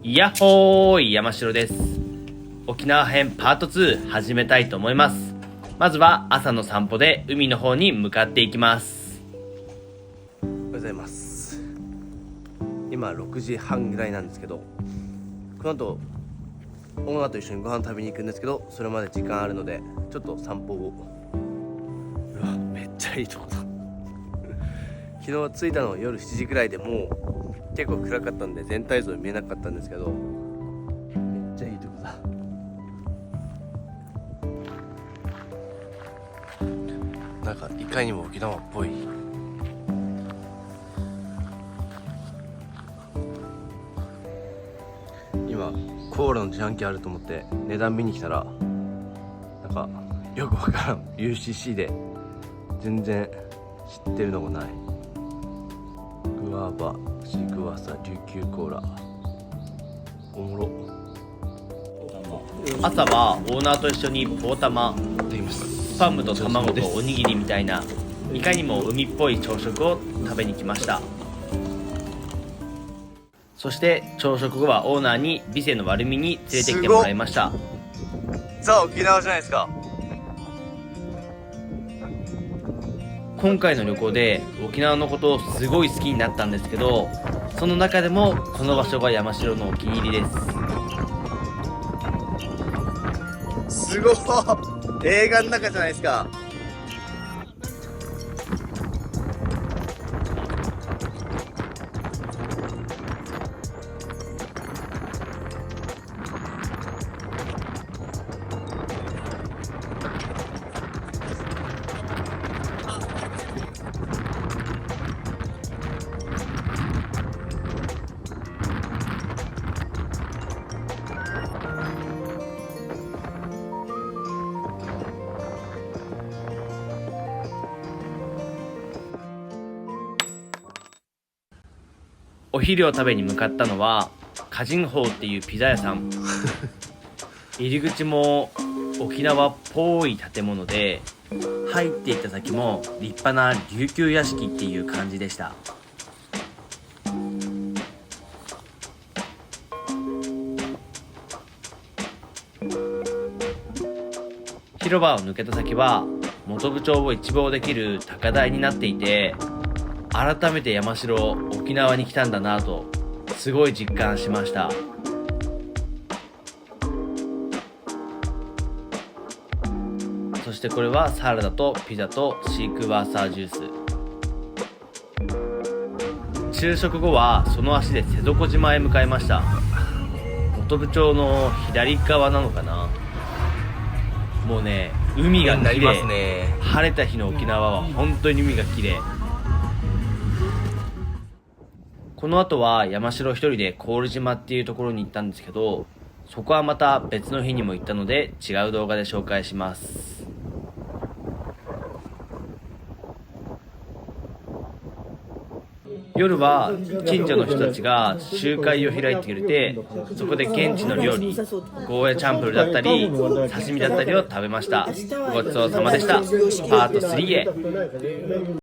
やっほーい、山城です。沖縄編パート2始めたいと思います。まずは朝の散歩で海の方に向かっていきます。おはようございます。今6時半ぐらいなんですけど、この後オーナーと一緒にご飯食べに行くんですけど、それまで時間あるのでちょっと散歩を。うわ、めっちゃいいとこだ。昨日着いたの夜7時ぐらいで、もう結構暗かったんで全体像見えなかったんですけど、めっちゃいいとこだ。なんかいかにも沖縄っぽい。今コーラの自販機あると思って値段見に来たら、なんかよくわからん UCC で全然知ってるのがない。グアバ、シークワーサー、琉球コーラ、おもろ。朝はオーナーと一緒にポータマ、スパムと卵とおにぎりみたいな、いかにも海っぽい朝食を食べに来ました。そして朝食後はオーナーにビセの悪みに連れてきてもらいました。さあ沖縄じゃないですか。今回の旅行で沖縄のことをすごい好きになったんですけど、その中でもこの場所が山城のお気に入りです。すごい、映画の中じゃないですか。お昼を食べに向かったのはカジンホーっていうピザ屋さん。入り口も沖縄っぽい建物で、入っていった先も立派な琉球屋敷っていう感じでした。広場を抜けた先は本部町を一望できる高台になっていて、改めて山城沖縄に来たんだなとすごい実感しました。そしてこれはサラダとピザとシークワーサージュース。昼食後はその足で瀬底島へ向かいました。本部町の左側なのかな。もうね、海が綺麗、ね。晴れた日の沖縄は本当に海が綺麗。この後は山城一人で郡島っていうところに行ったんですけど、そこはまた別の日にも行ったので違う動画で紹介します。夜は近所の人たちが集会を開いてくれて、そこで現地の料理、ゴーヤチャンプルだったり刺身だったりを食べました。ごちそうさまでした。パート3へ。